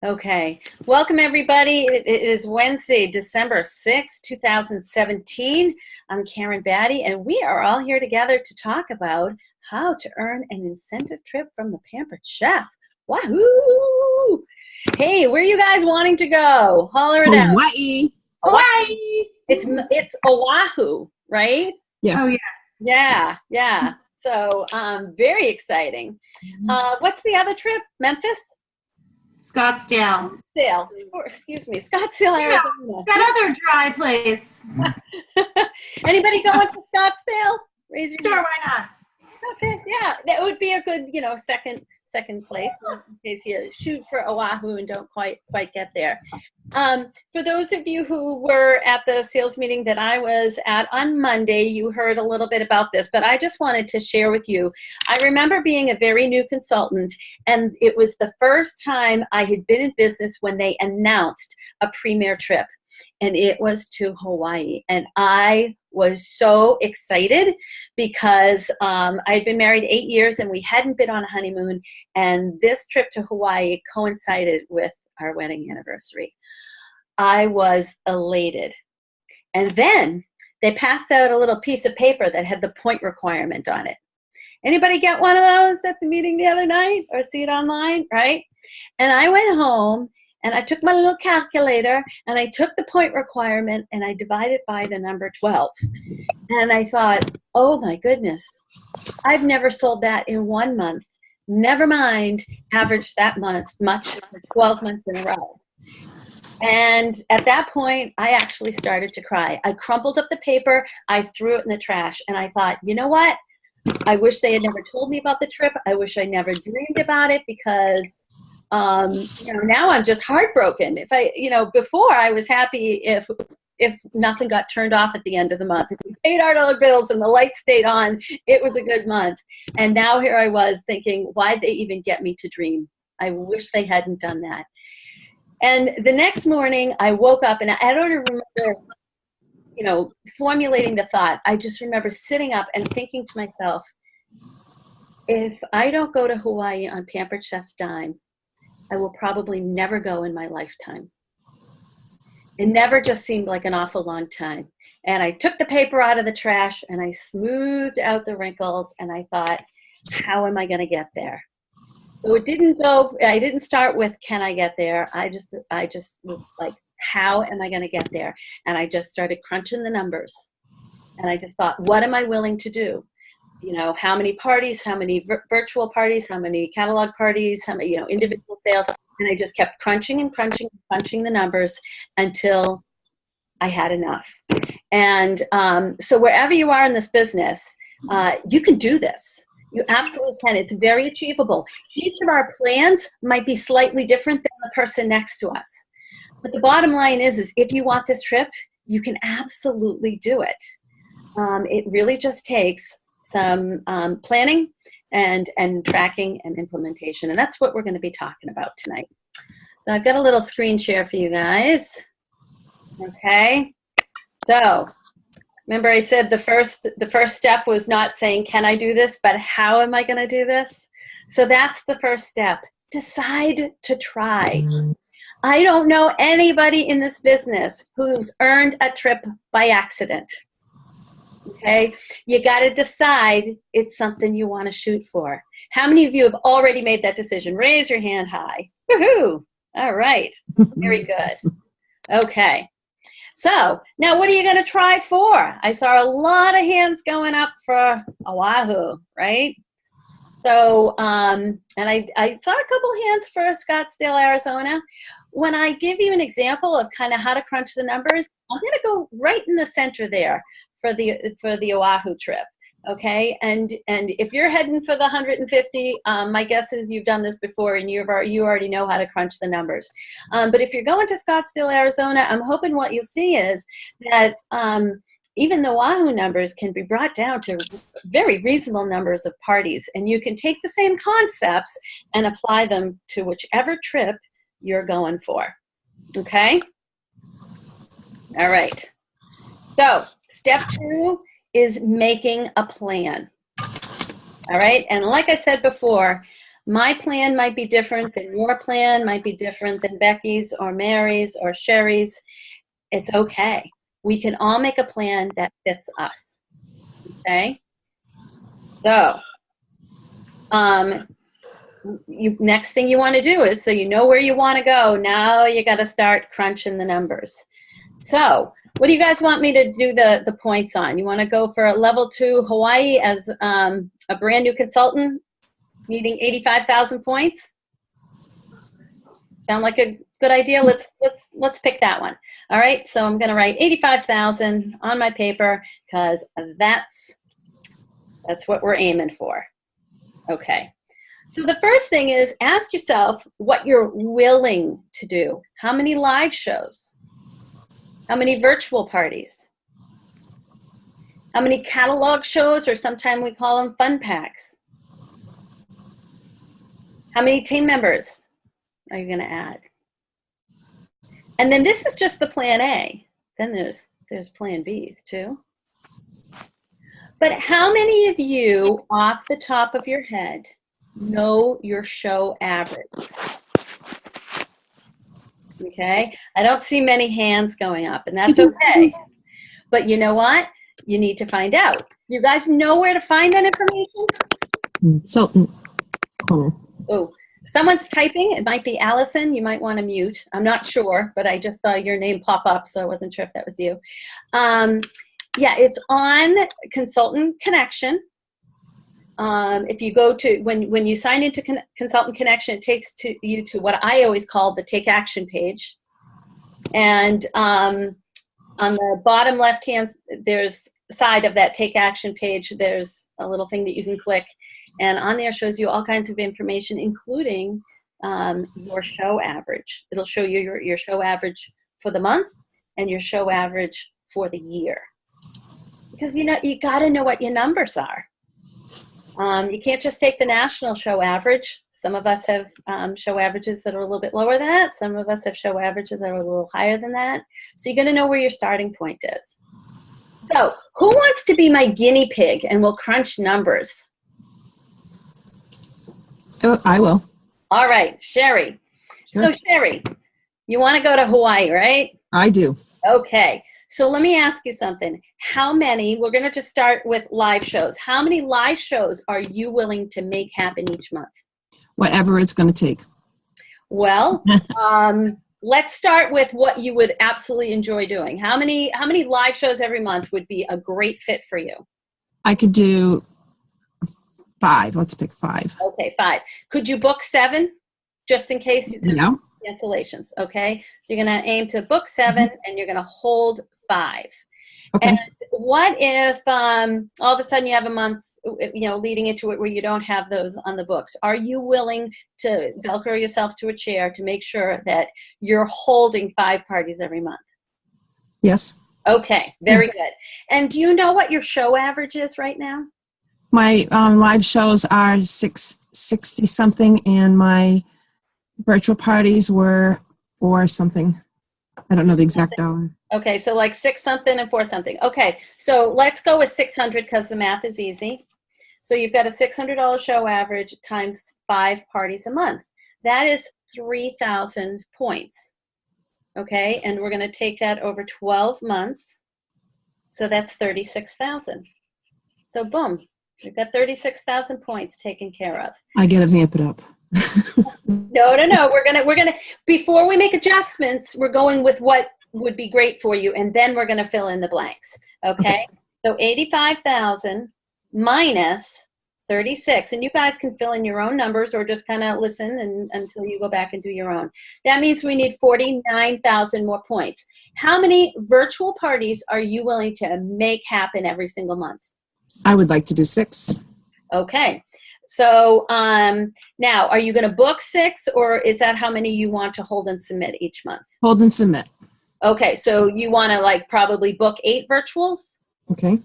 Okay. Welcome, everybody. It is Wednesday, December 6th, 2017. I'm Karen Batty, and we are all here together to talk about how to earn an incentive trip from the Pampered Chef. Wahoo! Hey, where are you guys wanting to go? Holler it out. Hawaii. Hawaii. It's Oahu, right? Yes. Oh, yeah. Yeah. So, very exciting. What's the other trip? Memphis? Scottsdale. Scottsdale, Yeah, Arizona. that other dry place. Anybody going to Scottsdale? Raise your Sure, hand. why not? Okay, yeah, that would be a good, second place in case you shoot for Oahu and don't quite get there. For those of you who were at the sales meeting that I was at on Monday, you heard a little bit about this, but I just wanted to share with you. I remember being a very new consultant, and it was the first time I had been in business when they announced a premier trip, and it was to Hawaii. And I was so excited because I had been married 8 years and we hadn't been on a honeymoon, and this trip to Hawaii coincided with our wedding anniversary. I was elated. And then they passed out a little piece of paper that had the point requirement on it. Anybody get one of those at the meeting the other night or see it online, right? And I went home and I took my little calculator and I took the point requirement and I divided by the number 12. And I thought, oh my goodness, I've never sold that in 1 month. Never mind average that much for 12 months in a row. And at that point, I actually started to cry. I crumpled up the paper, I threw it in the trash, and I thought, you know what? I wish they had never told me about the trip. I wish I never dreamed about it because, now I'm just heartbroken. Before I was happy if nothing got turned off at the end of the month. If we paid our dollar bills and the lights stayed on, it was a good month. And now here I was thinking, why'd they even get me to dream? I wish they hadn't done that. And the next morning I woke up and I don't remember, formulating the thought. I just remember sitting up and thinking to myself, if I don't go to Hawaii on Pampered Chef's dime, I will probably never go in my lifetime. It never just seemed like an awful long time. And I took the paper out of the trash and I smoothed out the wrinkles and I thought, how am I going to get there? So I didn't start with, can I get there? I just was like, how am I going to get there? And I just started crunching the numbers. And I just thought, what am I willing to do? How many parties, how many virtual parties, how many catalog parties, how many, individual sales. And I just kept crunching and crunching the numbers until I had enough. And so wherever you are in this business, you can do this. You absolutely can. It's very achievable. Each of our plans might be slightly different than the person next to us. But the bottom line is if you want this trip, you can absolutely do it. It really just takes some planning and tracking and implementation. And that's what we're going to be talking about tonight. So I've got a little screen share for you guys. Okay. So remember I said the first step was not saying, can I do this, but how am I going to do this? So that's the first step. Decide to try. I don't know anybody in this business who's earned a trip by accident. Okay, you got to decide it's something you want to shoot for. How many of you have already made that decision? Raise your hand high. Woohoo! All right, very good. Okay, so now what are you going to try for? I saw a lot of hands going up for Oahu, right? So, and I saw a couple hands for Scottsdale, Arizona. When I give you an example of kind of how to crunch the numbers, I'm going to go right in the center there for the Oahu trip, okay? And if you're heading for the 150, my guess is you've done this before and you already know how to crunch the numbers. But if you're going to Scottsdale, Arizona, I'm hoping what you'll see is that even the Oahu numbers can be brought down to very reasonable numbers of parties, and you can take the same concepts and apply them to whichever trip you're going for, okay? All right. So step 2 is making a plan. All right. And like I said before, My plan might be different than your plan, might be different than Becky's or Mary's or Sherry's. It's okay. We can all make a plan that fits us. Okay? So, next thing you want to do is, so you know where you want to go, now you got to start crunching the numbers. So, what do you guys want me to do the points on? You want to go for a level 2 Hawaii as a brand new consultant needing 85,000 points? Sound like a good idea? Let's pick that one. All right, so I'm going to write 85,000 on my paper because that's what we're aiming for. Okay. So the first thing is ask yourself what you're willing to do. How many live shows? How many virtual parties? How many catalog shows, or sometimes we call them fun packs? How many team members are you going to add? And then this is just the plan A. Then there's plan B's too. But how many of you, off the top of your head, know your show average? Okay, I don't see many hands going up, and that's okay. But you know what? You need to find out. You guys know where to find that information? Consultant corner. Oh, someone's typing. It might be Allison. You might want to mute. I'm not sure, but I just saw your name pop up, so I wasn't sure if that was you. Yeah, it's on Consultant Connection. If you go to, when you sign into Consultant Connection, it takes you to what I always call the Take Action page. And on the bottom left-hand side of that Take Action page, there's a little thing that you can click. And on there shows you all kinds of information, including your show average. It'll show you your show average for the month and your show average for the year. Because, you got to know what your numbers are. You can't just take the national show average. Some of us have show averages that are a little bit lower than that. Some of us have show averages that are a little higher than that. So you're going to know where your starting point is. So who wants to be my guinea pig and will crunch numbers? Oh, I will. All right, Sherry. Sure. So Sherry, you want to go to Hawaii, right? I do. Okay. So let me ask you something. How many, we're going to just start with live shows. How many live shows are you willing to make happen each month? Whatever it's going to take. Well, let's start with what you would absolutely enjoy doing. How many live shows every month would be a great fit for you? I could do 5. Let's pick 5. Okay, 5. Could you book 7 just in case Yeah. cancellations? Okay, so you're going to aim to book 7 and you're going to hold 5. Okay. And what if all of a sudden you have a month, leading into it where you don't have those on the books? Are you willing to Velcro yourself to a chair to make sure that you're holding 5 parties every month? Yes. Okay, very good. And do you know what your show average is right now? My live shows are 660 something, and my virtual parties were 4 something. I don't know the exact dollar. Okay, so like 6 something and 4 something. Okay, so let's go with 600 because the math is easy. So you've got a $600 show average times 5 parties a month. That is 3,000 points. Okay, and we're going to take that over 12 months. So that's 36,000. So boom, we've got 36,000 points taken care of. I got to vamp it up. No. We're gonna before we make adjustments, we're going with what would be great for you, and then we're gonna fill in the blanks. Okay. So 85,000 minus 36, and you guys can fill in your own numbers or just kind of listen until you go back and do your own. That means we need 49,000 more points. How many virtual parties are you willing to make happen every single month? I would like to do 6. Okay. So now, are you going to book 6, or is that how many you want to hold and submit each month? Hold and submit. Okay, so you want to probably book 8 virtuals? Okay.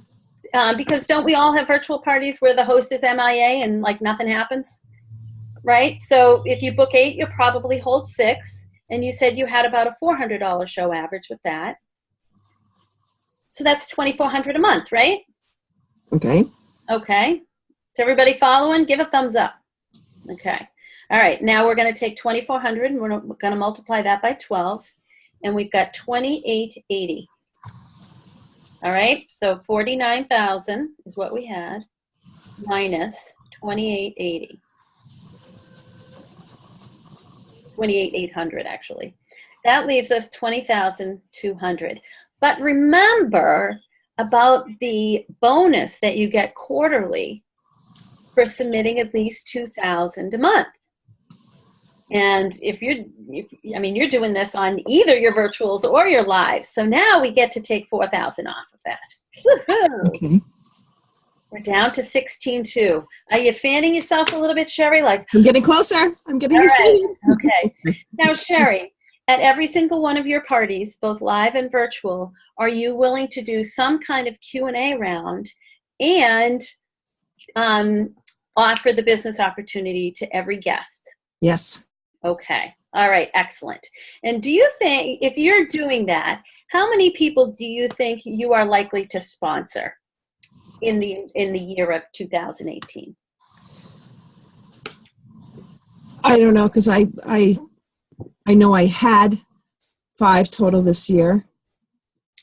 Because don't we all have virtual parties where the host is MIA and nothing happens? Right? So if you book 8, you'll probably hold 6. And you said you had about a $400 show average with that. So that's $2,400 a month, right? Okay. Okay. Is everybody following? Give a thumbs up. Okay. All right, now we're going to take 2,400 and we're going to multiply that by 12, and we've got 2,880. All right, so 49,000 is what we had minus 2,880. 28,800 actually. That leaves us 20,200. But remember about the bonus that you get quarterly for submitting at least 2,000 a month. And you're doing this on either your virtuals or your lives. So now we get to take 4,000 off of that. Woohoo! Okay. We're down to 16,200. Are you fanning yourself a little bit, Sherry? Like, I'm getting closer. I'm getting all right. excited. Okay. Now, Sherry, at every single one of your parties, both live and virtual, are you willing to do some kind of Q&A round and offer the business opportunity to every guest? Yes. Okay. All right. Excellent. And do you think, if you're doing that, how many people do you think you are likely to sponsor in the year of 2018? I don't know, because I know I had 5 total this year.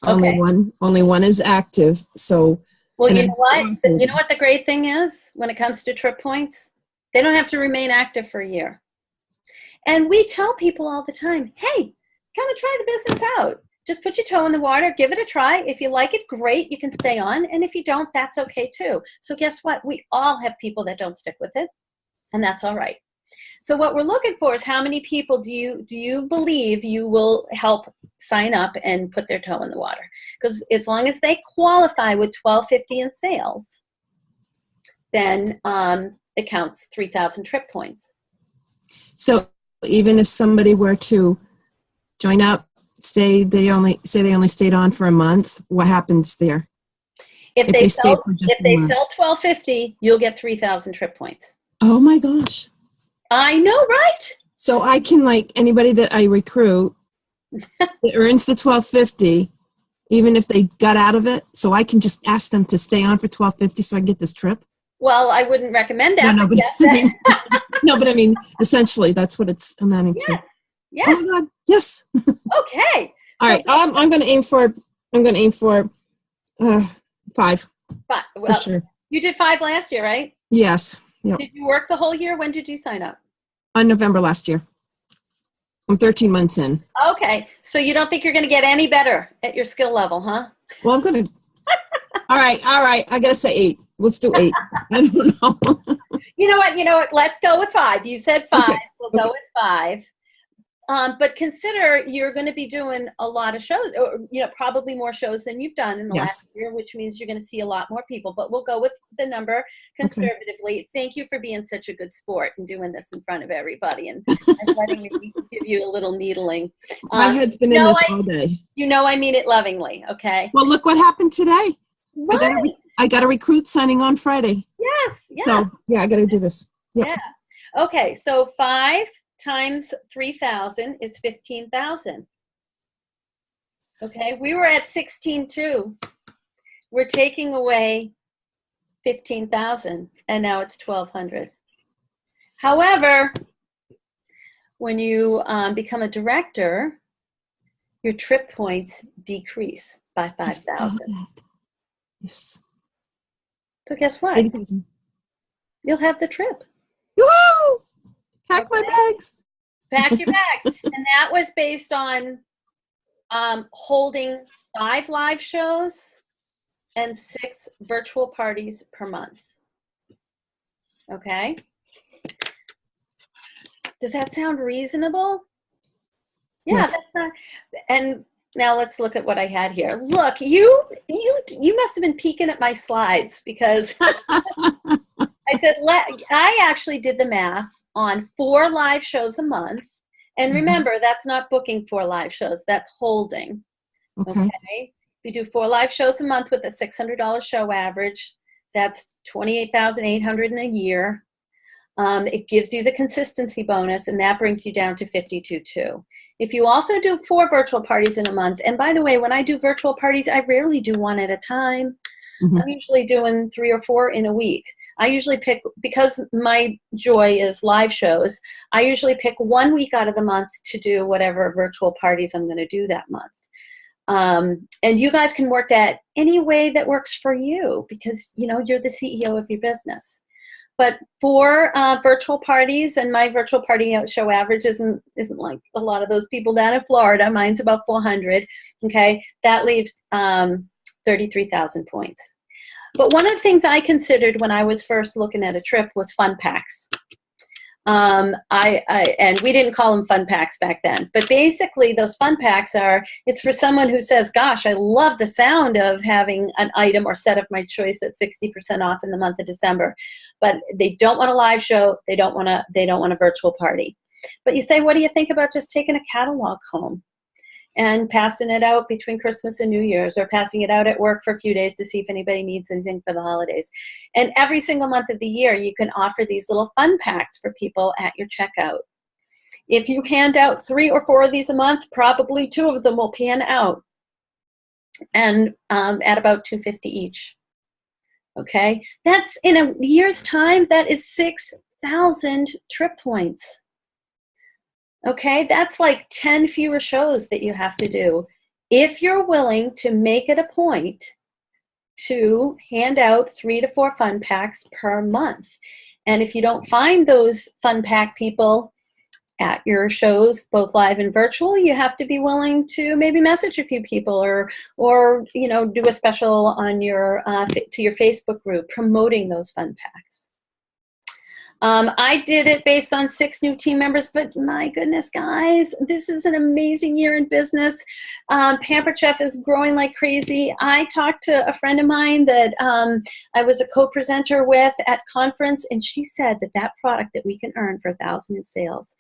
Okay. Only one is active. So. Well, you know what? You know what the great thing is when it comes to trip points? They don't have to remain active for a year. And we tell people all the time, hey, come and try the business out. Just put your toe in the water, give it a try. If you like it, great, you can stay on. And if you don't, that's okay too. So guess what? We all have people that don't stick with it, and that's all right. So what we're looking for is how many people do you believe you will help sign up and put their toe in the water? Because as long as they qualify with $1,250 in sales, then it counts 3,000 trip points. So even if somebody were to join up, say they only stayed on for a month, what happens there? If they sell $1,250, you'll get 3,000 trip points. Oh my gosh. I know, right? So I can, like, anybody that I recruit that earns the $1,250, even if they got out of it, so I can just ask them to stay on for $1,250 so I get this trip? Well, I wouldn't recommend that. No, but, yes, no, but I mean, essentially, that's what it's amounting to. Yes. Oh my God, yes. Okay. All right, I'm going to aim for 5. Well, For sure. you did 5 last year, right? Yes. Yep. Did you work the whole year? When did you sign up? On November last year. I'm 13 months in. Okay. So you don't think you're going to get any better at your skill level, huh? Well, I'm going to. All right. I got to say 8. Let's do 8. I don't know. You know what? Let's go with 5. You said 5. Okay. We'll go with 5. But consider you're going to be doing a lot of shows, or probably more shows than you've done in the last year, which means you're going to see a lot more people. But we'll go with the number conservatively. Okay. Thank you for being such a good sport and doing this in front of everybody and letting me give you a little needling. My head's been in this all day. I mean it lovingly. Okay. Well, look what happened today. Right. I got a recruit signing on Friday. Yes. Yeah. So yeah, I got to do this. Yep. Yeah. Okay. So 5 times 3,000 is 15,000. Okay, we were at 16,200. We're taking away 15,000, and now it's 1,200. However, when you become a director, your trip points decrease by 5,000. Yes. So guess what? 80,000. You'll have the trip. Woo! Pack my bags. Pack your bags. And that was based on holding 5 live shows and 6 virtual parties per month. Okay? Does that sound reasonable? Yeah, yes. That's not. And now let's look at what I had here. Look, you must have been peeking at my slides because I said I actually did the math on 4 live shows a month. And remember, that's not booking 4 live shows. That's holding. Okay. If you do 4 live shows a month with a $600 show average, that's $28,800 in a year. It gives you the consistency bonus, and that brings you down to 52.2. If you also do 4 virtual parties in a month, and by the way, when I do virtual parties, I rarely do one at a time. I'm usually doing 3 or 4 in a week. I usually pick, because my joy is live shows, I usually pick 1 week out of the month to do whatever virtual parties I'm going to do that month. And you guys can work that any way that works for you, because, you know, you're the CEO of your business. But for virtual parties, and my virtual party show average isn't like a lot of those people down in Florida. Mine's about 400. Okay, that leaves 33,000 points. But one of the things I considered when I was first looking at a trip was fun packs. And we didn't call them fun packs back then, but basically those fun packs it's for someone who says, gosh, I love the sound of having an item or set of my choice at 60% off in the month of December, but they don't want a live show. They don't want a virtual party. But you say, what do you think about just taking a catalog home and passing it out between Christmas and New Year's, or passing it out at work for a few days to see if anybody needs anything for the holidays? And every single month of the year, you can offer these little fun packs for people at your checkout. If you hand out 3 or 4 of these a month, probably 2 of them will pan out, and at about $2.50 each. Okay, that's in a year's time. That is 6,000 trip points. Okay, that's like 10 fewer shows that you have to do if you're willing to make it a point to hand out 3 to 4 fun packs per month. And if you don't find those fun pack people at your shows, both live and virtual, you have to be willing to maybe message a few people, or you know, do a special on your to your Facebook group promoting those fun packs. I did it based on 6 new team members, but my goodness, guys, this is an amazing year in business. Pampered Chef is growing like crazy. I talked to a friend of mine that I was a co-presenter with at conference, and she said that product that we can earn for 1,000 in sales.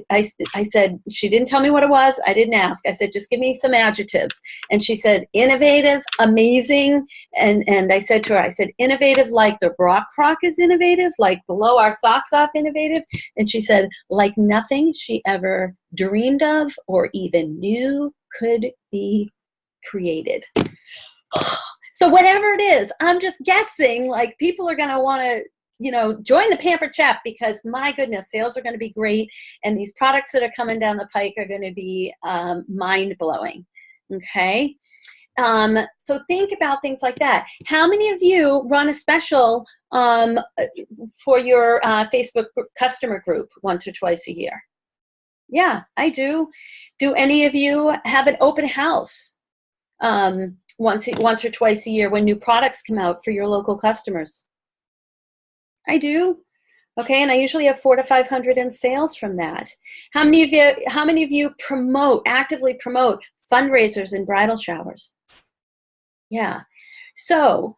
I said, she didn't tell me what it was. I didn't ask. I said, just give me some adjectives. And she said, innovative, amazing. And I said to her, I said, innovative like the Brock Crock is innovative, like blow our socks off innovative. And she said, like nothing she ever dreamed of or even knew could be created. So whatever it is, I'm just guessing, like, people are going to want to, you know, join the Pampered Chef, because my goodness, sales are going to be great, and these products that are coming down the pike are going to be mind-blowing. Okay. So think about things like that. How many of you run a special for your Facebook customer group once or twice a year? Yeah, I do. Do any of you have an open house once or twice a year when new products come out for your local customers? I do. Okay, and I usually have 400 to 500 in sales from that. How many of you actively promote fundraisers and bridal showers? Yeah. So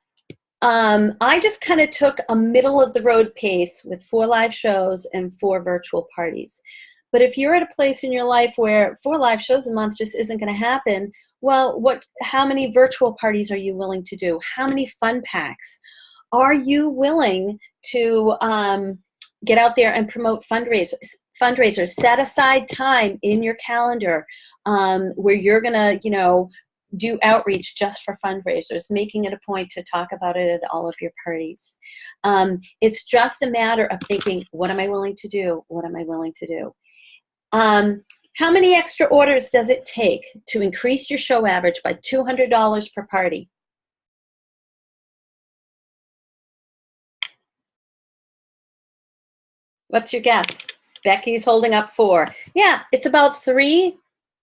I just kind of took a middle of the road pace with 4 live shows and 4 virtual parties. But if you're at a place in your life where 4 live shows a month just isn't going to happen, well, how many virtual parties are you willing to do? How many fun packs? Are you willing to get out there and promote fundraisers? Set aside time in your calendar where you're going to, you know, do outreach just for fundraisers, making it a point to talk about it at all of your parties. It's just a matter of thinking, what am I willing to do? What am I willing to do? How many extra orders does it take to increase your show average by $200 per party? What's your guess? Becky's holding up 4. Yeah, it's about 3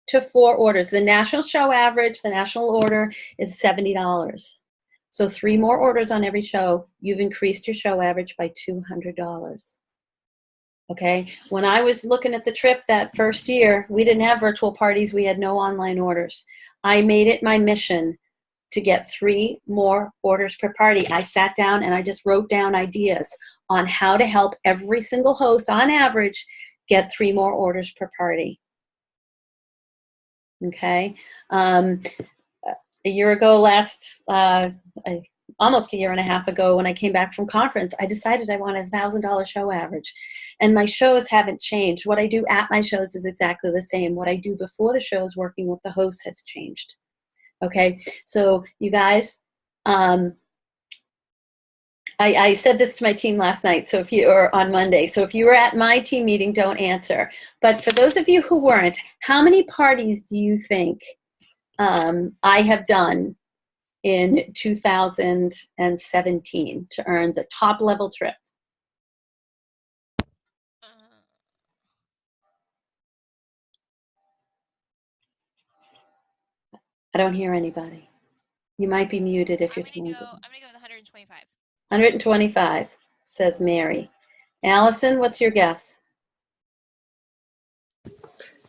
to 4 orders. The national show average, the national order, is $70. So 3 more orders on every show, you've increased your show average by $200. Okay, when I was looking at the trip that first year, we didn't have virtual parties. We had no online orders. I made it my mission to get 3 more orders per party. I sat down and I just wrote down ideas on how to help every single host on average get 3 more orders per party. Okay. A year ago, almost a year and a half ago, when I came back from conference, I decided I wanted a $1,000 show average. And my shows haven't changed. What I do at my shows is exactly the same. What I do before the shows working with the host has changed. Okay, so you guys, I said this to my team last night, so if you, or on Monday, so if you were at my team meeting, don't answer. But for those of you who weren't, how many parties do you think I have done in 2017 to earn the top level trip? I don't hear anybody. You might be muted if you're trying to. I'm gonna go with 125. 125, says Mary. Allison, what's your guess?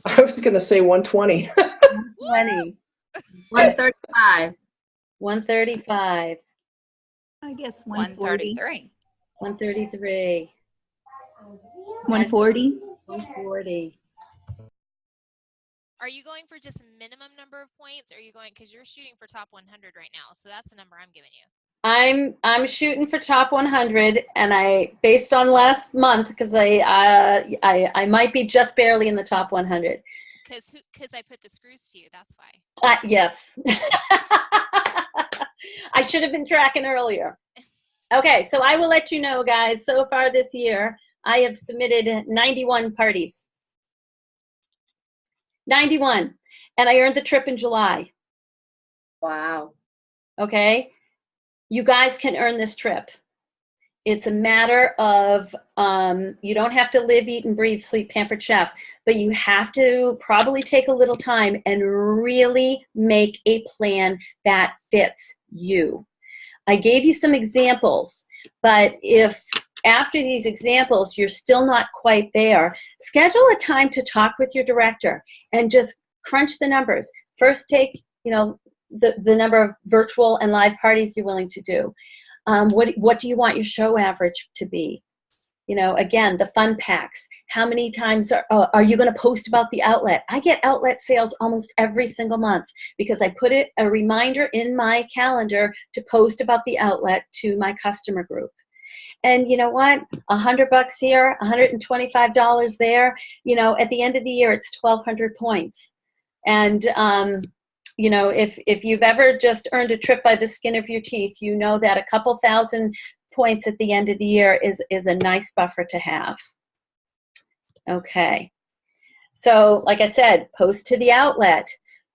I was going to say 120. 120. 135. 135. I guess 140. 133. 133. 140. 140. Are you going for just minimum number of points, or are you going, because you're shooting for top 100 right now, so that's the number I'm giving you. I'm shooting for top 100, and I, based on last month, because I might be just barely in the top 100. Because I put the screws to you, that's why. Yes. I should have been tracking earlier. Okay, so I will let you know, guys, so far this year, I have submitted 91 parties. 91. And I earned the trip in July. Wow. Okay? You guys can earn this trip. It's a matter of, you don't have to live, eat, and breathe, sleep, pampered chef, but you have to probably take a little time and really make a plan that fits you. I gave you some examples, but if after these examples you're still not quite there, schedule a time to talk with your director and just crunch the numbers. First, take, you know, the number of virtual and live parties you're willing to do. What do you want your show average to be? You know, again, the fun packs. How many times are you going to post about the outlet? I get outlet sales almost every single month because I put a reminder in my calendar to post about the outlet to my customer group. And you know what? $100 here, $125 there. You know, at the end of the year, it's 1,200 points. And you know, if you've ever just earned a trip by the skin of your teeth, you know that a couple thousand points at the end of the year is a nice buffer to have. Okay. So like I said, post to the outlet.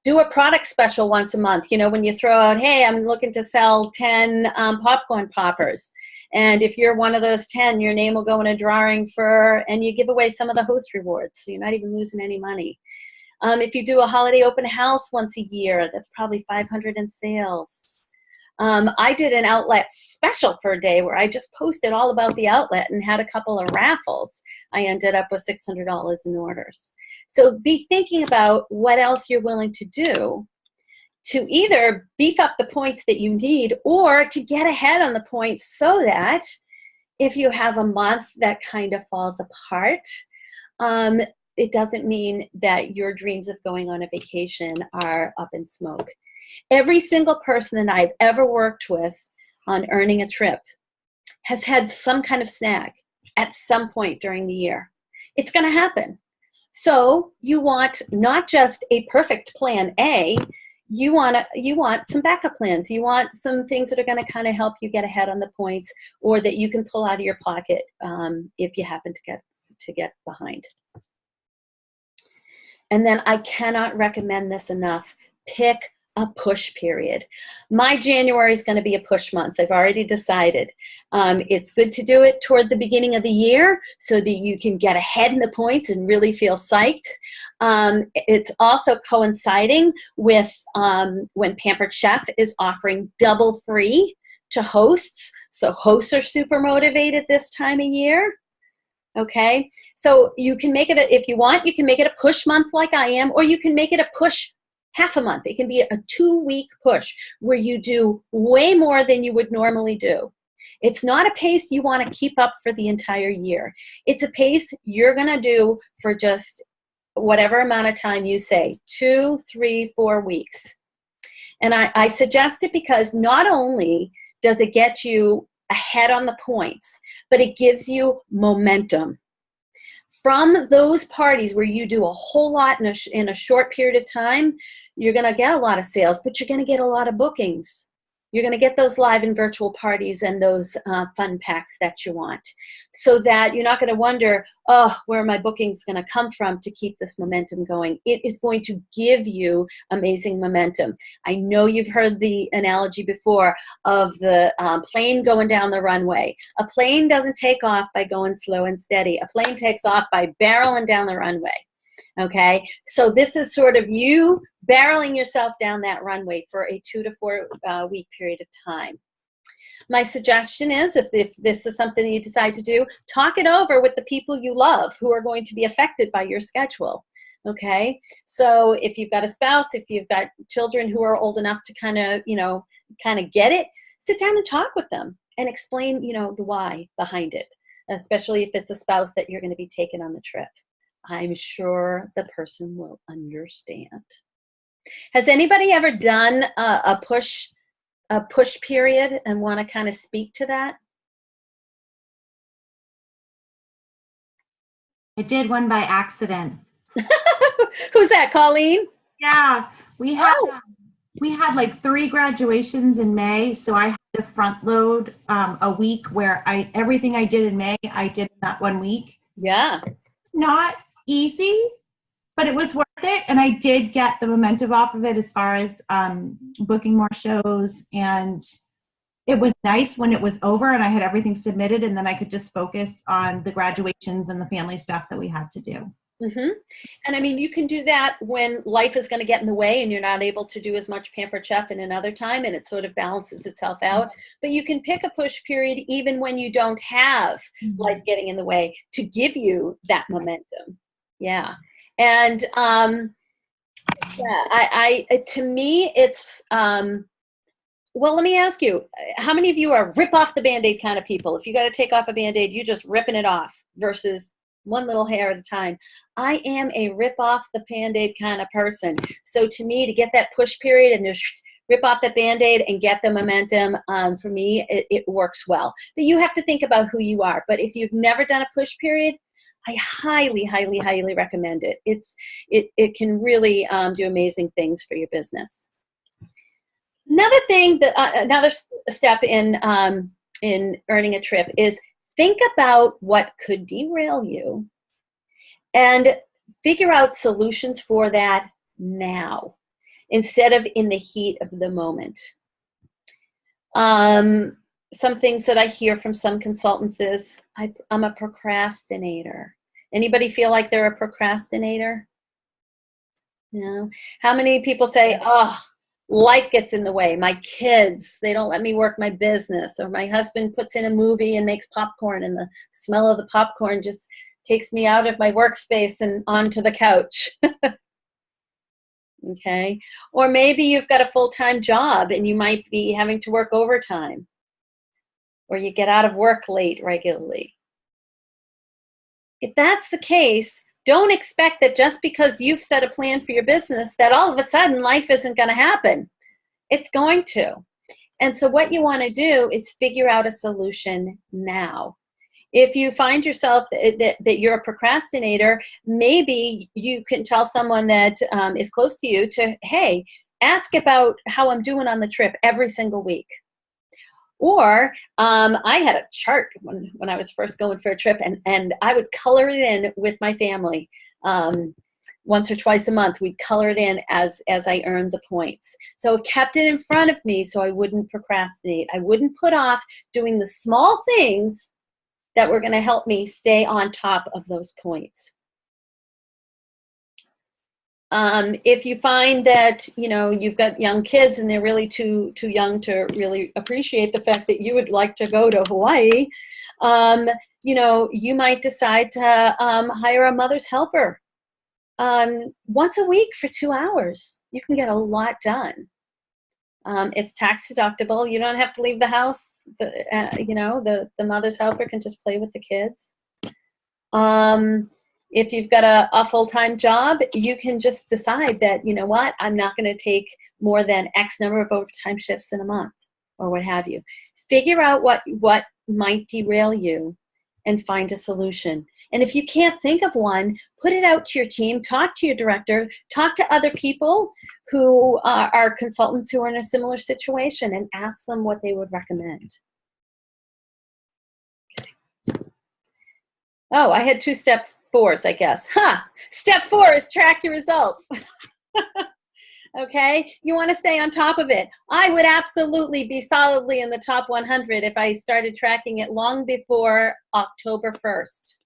Do a product special once a month. You know, when you throw out, hey, I'm looking to sell 10 popcorn poppers. And if you're one of those 10, your name will go in a drawing for, and you give away some of the host rewards. So you're not even losing any money. If you do a holiday open house once a year, that's probably 500 in sales. I did an outlet special for a day where I just posted all about the outlet and had a couple of raffles. I ended up with $600 in orders. So be thinking about what else you're willing to do to either beef up the points that you need or to get ahead on the points so that if you have a month that kind of falls apart, it doesn't mean that your dreams of going on a vacation are up in smoke. Every single person that I've ever worked with on earning a trip has had some kind of snag at some point during the year. It's going to happen. So you want not just a perfect plan A, you want some backup plans. You want some things that are going to kind of help you get ahead on the points or that you can pull out of your pocket if you happen to get behind. And then I cannot recommend this enough. Pick a push period. My January is going to be a push month. I've already decided. It's good to do it toward the beginning of the year so that you can get ahead in the points and really feel psyched. It's also coinciding with when Pampered Chef is offering double free to hosts. So hosts are super motivated this time of year. Okay, so you can make it, if you want, you can make it a push month like I am, or you can make it a push half a month. It can be a 2-week push where you do way more than you would normally do. It's not a pace you want to keep up for the entire year. It's a pace you're going to do for just whatever amount of time you say, 2, 3, 4 weeks. And I suggest it because not only does it get you ahead on the points, but it gives you momentum. From those parties where you do a whole lot in a short period of time, you're going to get a lot of sales, but you're going to get a lot of bookings. You're going to get those live and virtual parties and those fun packs that you want, so that you're not going to wonder, oh, where are my bookings going to come from to keep this momentum going. It is going to give you amazing momentum. I know you've heard the analogy before of the plane going down the runway. A plane doesn't take off by going slow and steady. A plane takes off by barreling down the runway. Okay, so this is sort of you barreling yourself down that runway for a 2 to 4 week period of time. My suggestion is, if this is something you decide to do, talk it over with the people you love who are going to be affected by your schedule. Okay, so if you've got a spouse, if you've got children who are old enough to kind of get it, sit down and talk with them and explain, the why behind it, especially if it's a spouse that you're going to be taking on the trip. I'm sure the person will understand. Has anybody ever done a push period and want to kind of speak to that? I did one by accident. Who's that, Colleen? Yeah, we had like 3 graduations in May, so I had to front load a week where everything I did in May, I did in that 1 week. Yeah. Not easy, but it was worth it, and I did get the momentum off of it as far as booking more shows, and it was nice when it was over and I had everything submitted, and then I could just focus on the graduations and the family stuff that we had to do. Mm-hmm. And I mean, you can do that when life is going to get in the way and you're not able to do as much Pampered Chef in another time, and it sort of balances itself out. But you can pick a push period even when you don't have life getting in the way to give you that momentum. Yeah. And to me, it's well, let me ask you, how many of you are rip off the Band-Aid kind of people? If you got to take off a Band-Aid, you're just ripping it off versus one little hair at a time. I am a rip off the Band-Aid kind of person. So to me, to get that push period and just rip off that Band-Aid and get the momentum, for me, it works well. But you have to think about who you are. But if you've never done a push period, I highly, highly, highly recommend it. It can really do amazing things for your business. Another thing another step in earning a trip is think about what could derail you and figure out solutions for that now instead of in the heat of the moment. Some things that I hear from some consultants is, I'm a procrastinator. Anybody feel like they're a procrastinator? No. How many people say, oh, life gets in the way. My kids, they don't let me work my business. Or my husband puts in a movie and makes popcorn, and the smell of the popcorn just takes me out of my workspace and onto the couch. Okay. Or maybe you've got a full-time job and you might be having to work overtime. Or you get out of work late regularly. If that's the case, don't expect that just because you've set a plan for your business that all of a sudden life isn't going to happen. It's going to. And so what you want to do is figure out a solution now. If you find yourself that you're a procrastinator, maybe you can tell someone that is close to you to, hey, ask about how I'm doing on the trip every single week. Or I had a chart when I was first going for a trip, and I would color it in with my family. Once or twice a month, we'd color it in as I earned the points. So it kept it in front of me so I wouldn't procrastinate. I wouldn't put off doing the small things that were going to help me stay on top of those points. If you find that, you've got young kids and they're really too young to really appreciate the fact that you would like to go to Hawaii, you might decide to hire a mother's helper once a week for 2 hours. You can get a lot done. It's tax deductible. You don't have to leave the house. The mother's helper can just play with the kids. If you've got a full-time job, you can just decide that, you know what, I'm not going to take more than X number of overtime shifts in a month or what have you. Figure out what might derail you and find a solution. And if you can't think of one, put it out to your team, talk to your director, talk to other people who are consultants who are in a similar situation, and ask them what they would recommend. Oh, I had 2 step 4s, I guess. Step 4 is track your results. Okay, you want to stay on top of it. I would absolutely be solidly in the top 100 if I started tracking it long before October 1st.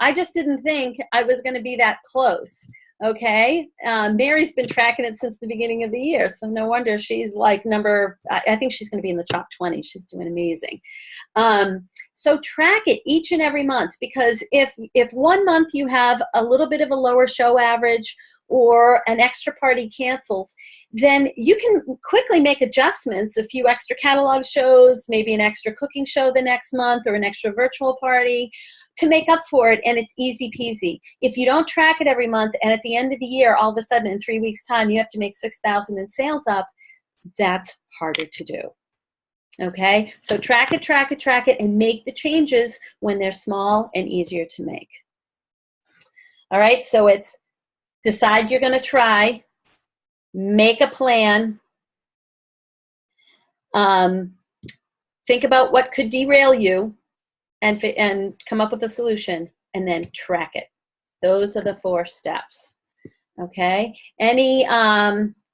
I just didn't think I was going to be that close. Okay, Mary's been tracking it since the beginning of the year, so no wonder she's like I think she's going to be in the top 20. She's doing amazing. So track it each and every month, because if one month you have a little bit of a lower show average, or an extra party cancels, then you can quickly make adjustments, a few extra catalog shows, maybe an extra cooking show the next month, or an extra virtual party to make up for it, and it's easy peasy. If you don't track it every month, and at the end of the year, all of a sudden in 3 weeks' time, you have to make $6,000 in sales up, that's harder to do. Okay, so track it, and make the changes when they're small and easier to make. All right, so it's decide you're going to try, make a plan, think about what could derail you, and come up with a solution, and then track it. Those are the 4 steps. Okay, any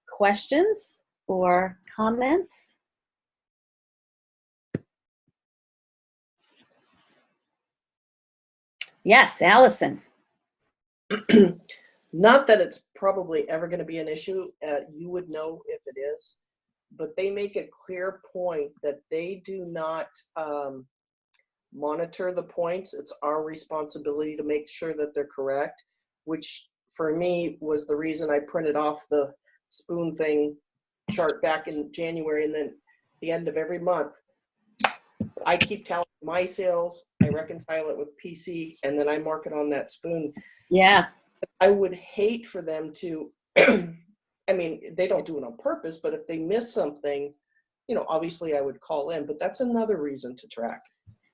questions or comments? Yes, Allison. Not that it's probably ever going to be an issue. You would know if it is, but they make a clear point that they do not monitor the points. It's our responsibility to make sure that they're correct, which for me was the reason I printed off the spoon thing chart back in January, and then at the end of every month, I keep tallying my sales, I reconcile it with PC, and then I mark it on that spoon. Yeah. I would hate for them to, I mean, they don't do it on purpose, but if they miss something, obviously I would call in, but that's another reason to track.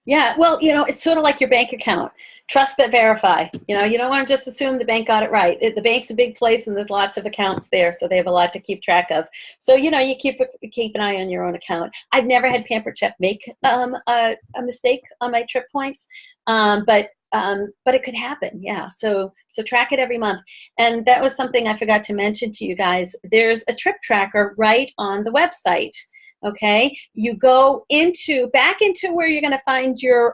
Yeah, well, it's sort of like your bank account. Trust but verify. You don't want to just assume the bank got it right. The bank's a big place, and there's lots of accounts there, so they have a lot to keep track of. So, you keep an eye on your own account. I've never had Pampered Chef make a mistake on my trip points, but it could happen. Yeah. So track it every month. And that was something I forgot to mention to you guys. There's a trip tracker right on the website. Okay, you go back into where you're going to find your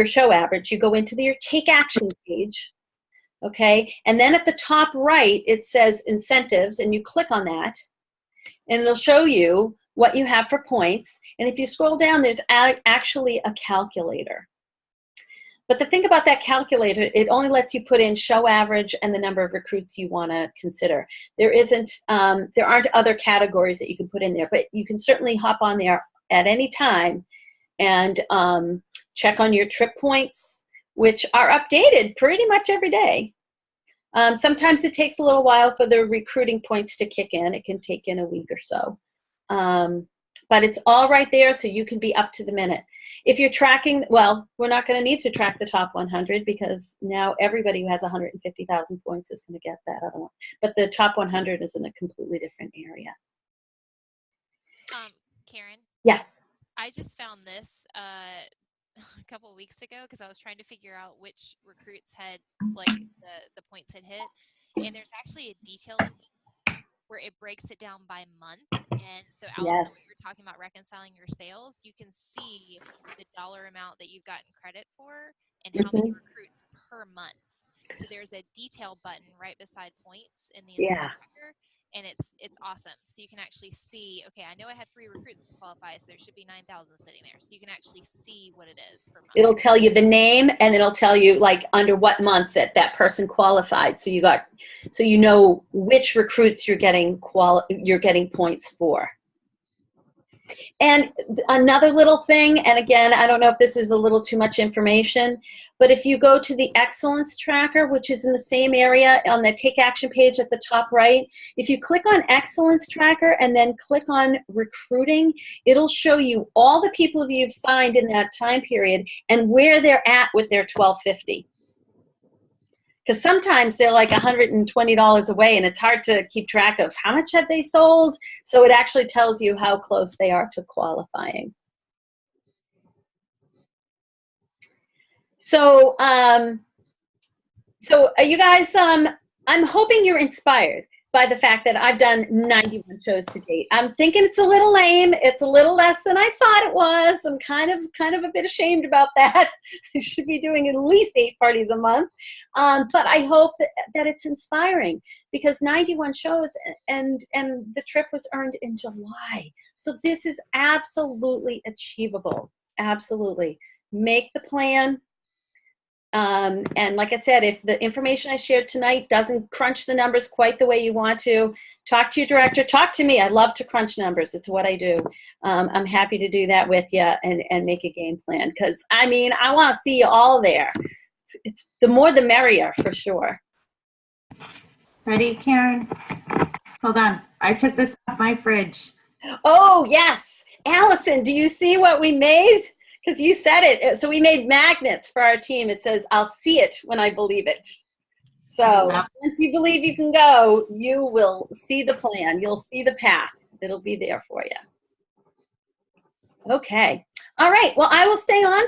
show average. You go into your take action page, okay, and then at the top right it says incentives, and you click on that, and it'll show you what you have for points. And if you scroll down, there's actually a calculator. But the thing about that calculator, it only lets you put in show average and the number of recruits you want to consider. There aren't other categories that you can put in there, but you can certainly hop on there at any time and check on your trip points, which are updated pretty much every day. Sometimes it takes a little while for the recruiting points to kick in. It can take in a week or so. But it's all right there, so you can be up to the minute. If you're tracking, well, we're not going to need to track the top 100, because now everybody who has 150,000 points is going to get that other one. But the top 100 is in a completely different area. Karen? Yes. I just found this a couple of weeks ago, because I was trying to figure out which recruits had, like, the points had hit. And there's actually a details where it breaks it down by month. And so, Allison, when you're talking about reconciling your sales, you can see the dollar amount that you've gotten credit for and how many recruits per month. So there's a detail button right beside points in the incentive tracker, and it's awesome. So you can actually see, okay, I know I had 3 recruits to qualify, so there should be 9,000 sitting there. So you can actually see what it is per month. It'll tell you the name, and it'll tell you like under what month that person qualified. So you know which recruits you're getting points for. And another little thing, and again, I don't know if this is a little too much information, but if you go to the Excellence Tracker, which is in the same area on the Take Action page at the top right, if you click on Excellence Tracker and then click on Recruiting, it'll show you all the people who you've signed in that time period and where they're at with their 1250. Because sometimes they're like $120 away, and it's hard to keep track of how much have they sold. So it actually tells you how close they are to qualifying. So, so are you guys? I'm hoping you're inspired by the fact that I've done 91 shows to date. I'm thinking it's a little lame. It's a little less than I thought it was. I'm kind of a bit ashamed about that. I should be doing at least 8 parties a month. But I hope that it's inspiring, because 91 shows and the trip was earned in July. So this is absolutely achievable. Absolutely. Make the plan. And like I said, if the information I shared tonight doesn't crunch the numbers quite the way you want to, talk to your director, talk to me. I love to crunch numbers. It's what I do. I'm happy to do that with you and make a game plan, because I mean, I want to see you all there. It's the more the merrier, for sure. Ready, Karen? Hold on. I took this off my fridge. Oh, yes. Allison, do you see what we made? Because you said it. So we made magnets for our team. It says, I'll see it when I believe it. So once you believe you can go, you will see the plan. You'll see the path. It'll be there for you. Okay. All right. Well, I will stay on